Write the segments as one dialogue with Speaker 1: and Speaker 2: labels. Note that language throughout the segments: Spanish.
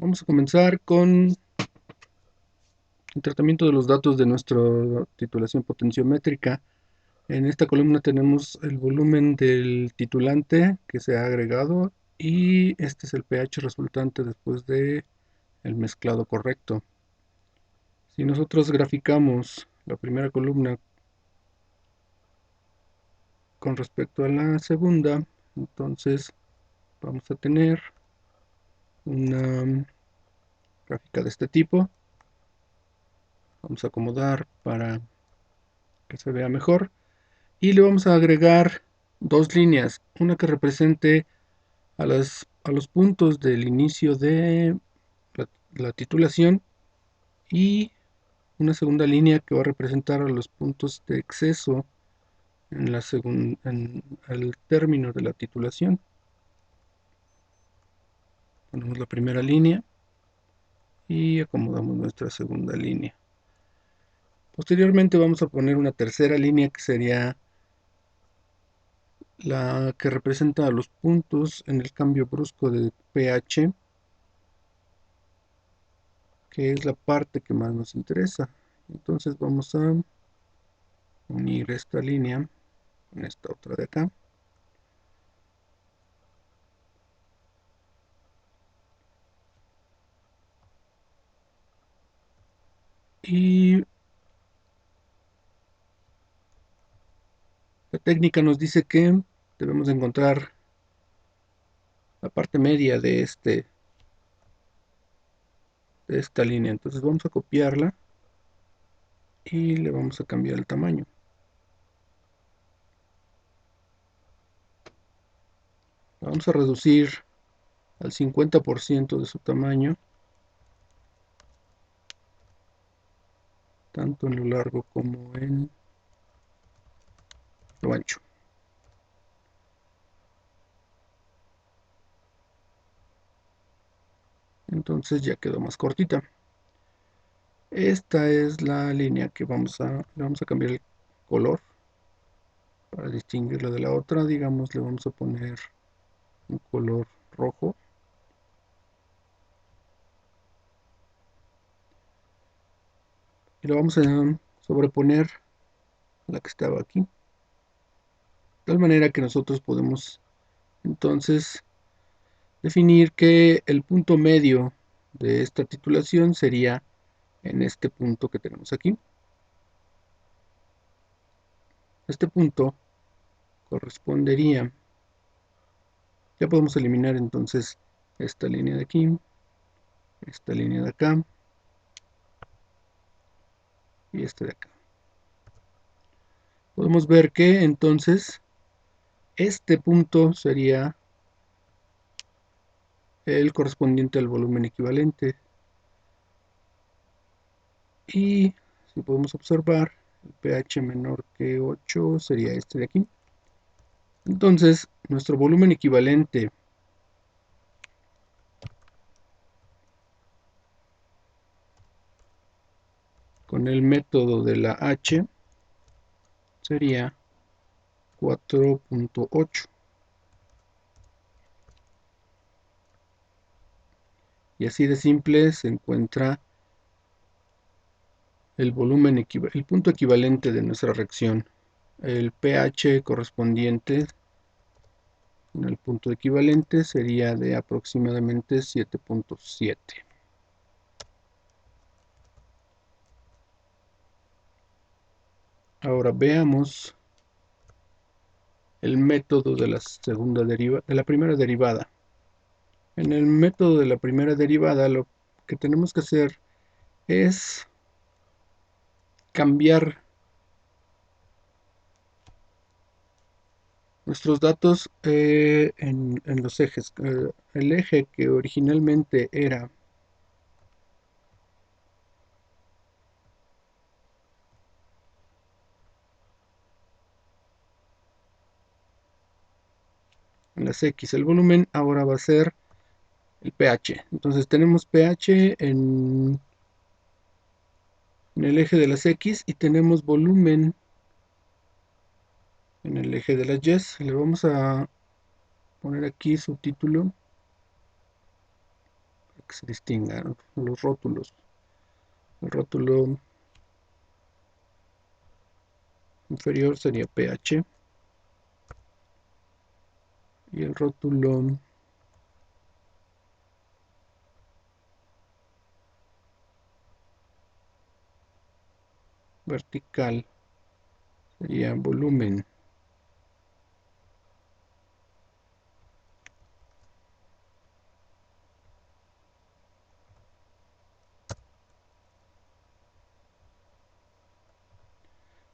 Speaker 1: Vamos a comenzar con el tratamiento de los datos de nuestra titulación potenciométrica. En esta columna tenemos el volumen del titulante que se ha agregado y este es el pH resultante después de el mezclado correcto. Si nosotros graficamos la primera columna con respecto a la segunda, entonces vamos a tener una gráfica de este tipo. Vamos a acomodar para que se vea mejor. Y le vamos a agregar dos líneas, una que represente a los puntos del inicio de la titulación y una segunda línea que va a representar a los puntos de exceso en el término de la titulación. Ponemos la primera línea y acomodamos nuestra segunda línea. Posteriormente vamos a poner una tercera línea que sería la que representa a los puntos en el cambio brusco de pH, que es la parte que más nos interesa. Entonces vamos a unir esta línea con esta otra de acá. Y la técnica nos dice que debemos encontrar la parte media de esta línea. Entonces vamos a copiarla y le vamos a cambiar el tamaño. La vamos a reducir al 50% de su tamaño, tanto en lo largo como en lo ancho. Entonces ya quedó más cortita. Esta es la línea que le vamos a cambiar el color para distinguirla de la otra. Digamos, le vamos a poner un color rojo. Y lo vamos a sobreponer a la que estaba aquí. De tal manera que nosotros podemos entonces definir que el punto medio de esta titulación sería en este punto que tenemos aquí. Este punto correspondería, ya podemos eliminar entonces esta línea de aquí, esta línea de acá y esta de acá. Podemos ver que entonces este punto sería el correspondiente al volumen equivalente. Y si podemos observar, el pH menor que 8 sería este de aquí. Entonces, nuestro volumen equivalente con el método de la H sería 4.8. Y así de simple se encuentra el el punto equivalente de nuestra reacción. El pH correspondiente en el punto equivalente sería de aproximadamente 7.7. Ahora veamos el método de la primera derivada. En el método de la primera derivada lo que tenemos que hacer es cambiar nuestros datos en los ejes. El eje que originalmente era en las X, el volumen, ahora va a ser el pH. Entonces tenemos pH en el eje de las X y tenemos volumen en el eje de las Y. Le vamos a poner aquí su título que se distingan los rótulos. El rótulo inferior sería pH y el rótulo vertical sería volumen.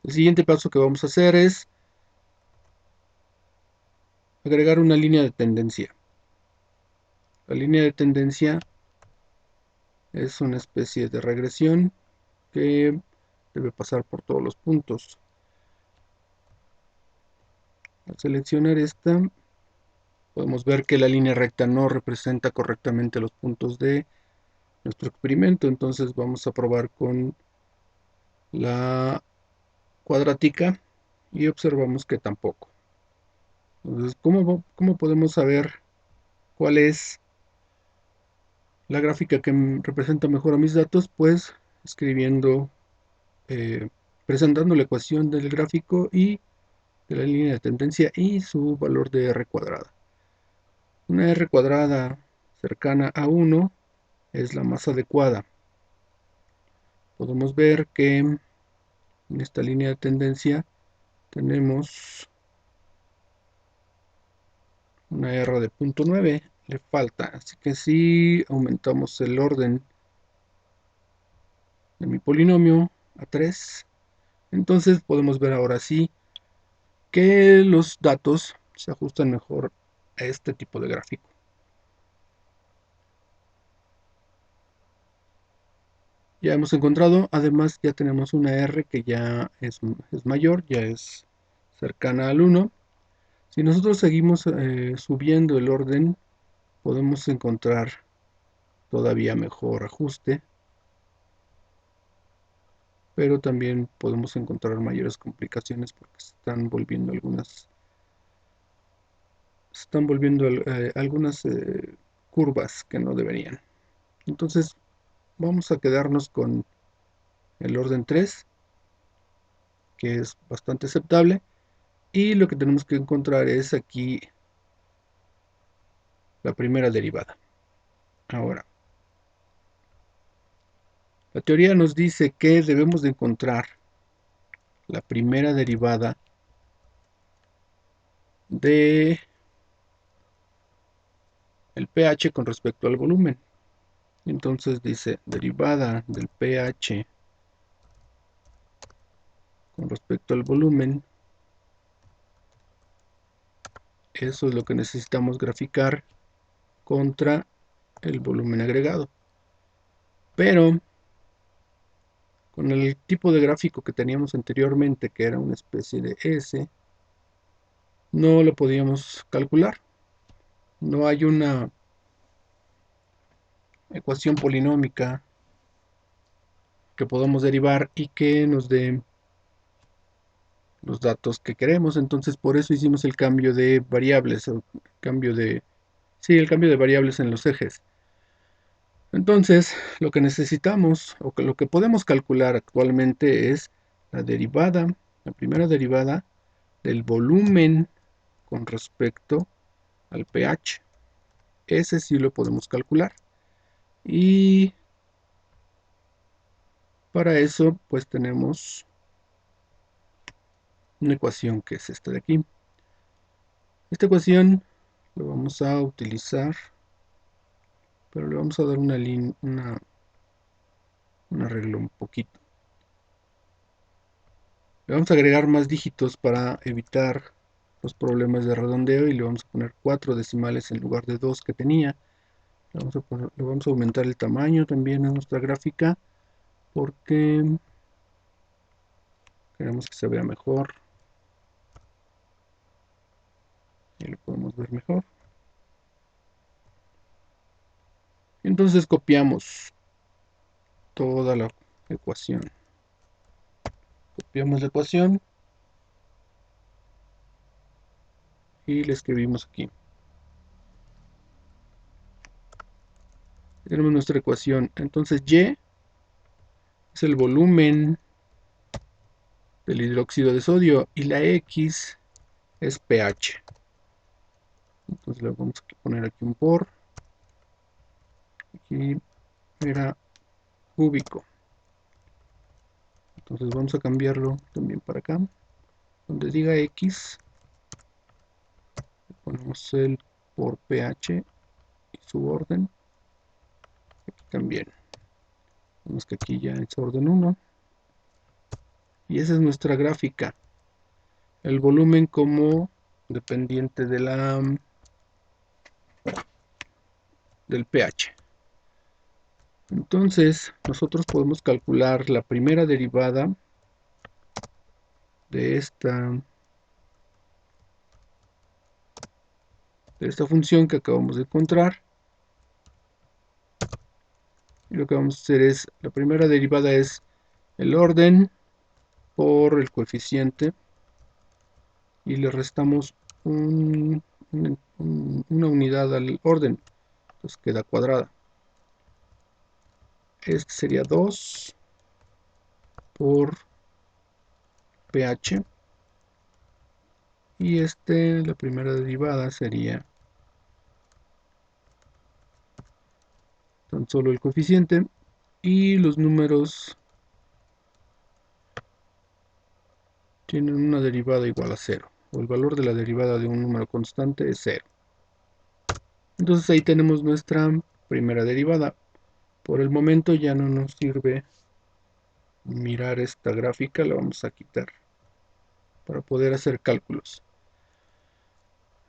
Speaker 1: El siguiente paso que vamos a hacer es agregar una línea de tendencia. La línea de tendencia es una especie de regresión que debe pasar por todos los puntos. Al seleccionar esta, podemos ver que la línea recta no representa correctamente los puntos de nuestro experimento. Entonces vamos a probar con la cuadrática y observamos que tampoco. Entonces, ¿cómo podemos saber cuál es la gráfica que representa mejor a mis datos? Pues escribiendo, presentando la ecuación del gráfico y de la línea de tendencia y su valor de r cuadrada. Una r cuadrada cercana a 1 es la más adecuada. Podemos ver que en esta línea de tendencia tenemos una R de 0.9, le falta, así que si aumentamos el orden de mi polinomio a 3, entonces podemos ver ahora sí que los datos se ajustan mejor a este tipo de gráfico. Ya hemos encontrado, además ya tenemos una R que ya es mayor, ya es cercana al 1. Si nosotros seguimos subiendo el orden, podemos encontrar todavía mejor ajuste, pero también podemos encontrar mayores complicaciones porque se están volviendo algunas curvas que no deberían. Entonces vamos a quedarnos con el orden 3, que es bastante aceptable, y lo que tenemos que encontrar es aquí la primera derivada. Ahora, la teoría nos dice que debemos de encontrar la primera derivada de el pH con respecto al volumen. Entonces dice derivada del pH con respecto al volumen. Eso es lo que necesitamos graficar contra el volumen agregado. Pero con el tipo de gráfico que teníamos anteriormente, que era una especie de S, no lo podíamos calcular. No hay una ecuación polinómica que podamos derivar y que nos dé los datos que queremos. Entonces por eso hicimos el cambio de variables, el cambio de variables en los ejes. Entonces lo que necesitamos o que lo que podemos calcular actualmente es la derivada, la primera derivada del volumen con respecto al pH. Ese sí lo podemos calcular. Y para eso pues tenemos una ecuación que es esta de aquí. Esta ecuación lo vamos a utilizar, pero le vamos a dar un arreglo un poquito. Le vamos a agregar más dígitos para evitar los problemas de redondeo y le vamos a poner 4 decimales en lugar de 2 que tenía. Le vamos a aumentar el tamaño también en nuestra gráfica porque queremos que se vea mejor y lo podemos ver mejor. Entonces copiamos toda la ecuación. Copiamos la ecuación y le escribimos aquí. Tenemos nuestra ecuación. Entonces Y es el volumen del hidróxido de sodio y la X es pH. Entonces le vamos a poner aquí un por. Aquí era cúbico. Entonces vamos a cambiarlo también para acá. Donde diga X, ponemos el por pH y su orden. Aquí también. Vemos que aquí ya es orden 1. Y esa es nuestra gráfica. El volumen como dependiente de del pH. Entonces, nosotros podemos calcular la primera derivada de esta función que acabamos de encontrar. Y lo que vamos a hacer es, la primera derivada es el orden por el coeficiente y le restamos una unidad al orden, entonces queda cuadrada. Este sería 2 por pH y la primera derivada sería tan solo el coeficiente y los números tienen una derivada igual a 0, o el valor de la derivada de un número constante es 0. Entonces ahí tenemos nuestra primera derivada. Por el momento ya no nos sirve mirar esta gráfica, la vamos a quitar para poder hacer cálculos.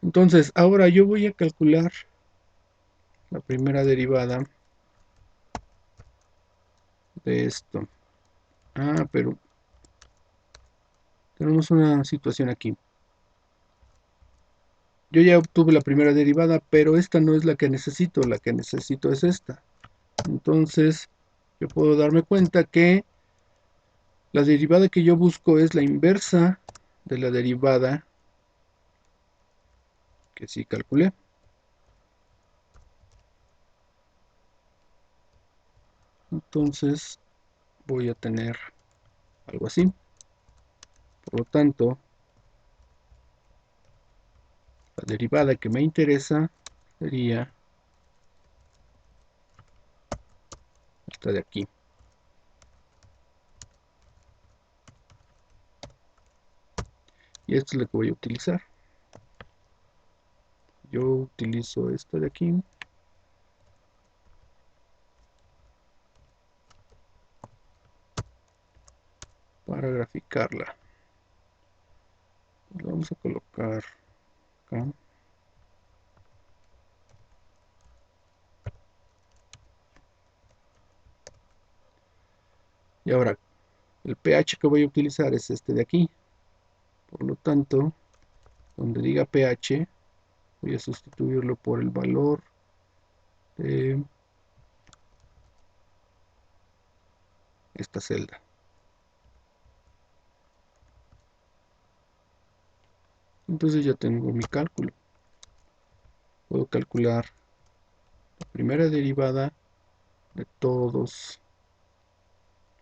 Speaker 1: Entonces ahora yo voy a calcular la primera derivada de esto. Pero tenemos una situación aquí. Yo ya obtuve la primera derivada, pero esta no es la que necesito es esta. Entonces yo puedo darme cuenta que la derivada que yo busco es la inversa de la derivada que sí calculé. Entonces voy a tener algo así. Por lo tanto, la derivada que me interesa sería esta de aquí. Y esto es lo que voy a utilizar. Yo utilizo esta de aquí. Para graficarla. Lo vamos a colocar acá. Y ahora, el pH que voy a utilizar es este de aquí. Por lo tanto, donde diga pH, voy a sustituirlo por el valor de esta celda. Entonces ya tengo mi cálculo. Puedo calcular la primera derivada de todos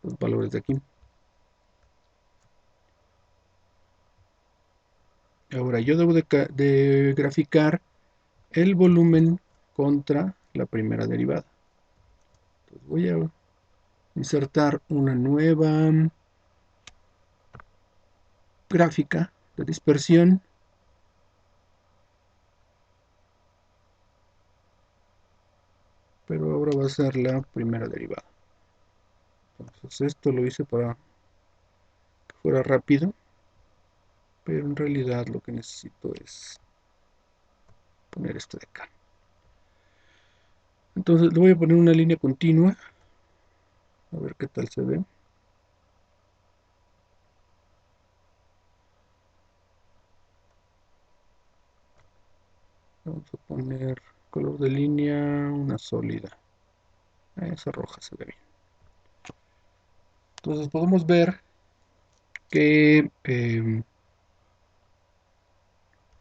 Speaker 1: los valores de aquí. Ahora yo debo de graficar el volumen contra la primera derivada. Entonces voy a insertar una nueva gráfica de dispersión. Pero ahora va a ser la primera derivada. Entonces esto lo hice para que fuera rápido, pero en realidad lo que necesito es poner esto de acá. Entonces le voy a poner una línea continua, a ver qué tal se ve. Vamos a poner color de línea, una sólida. Esa roja se ve bien. Entonces podemos ver que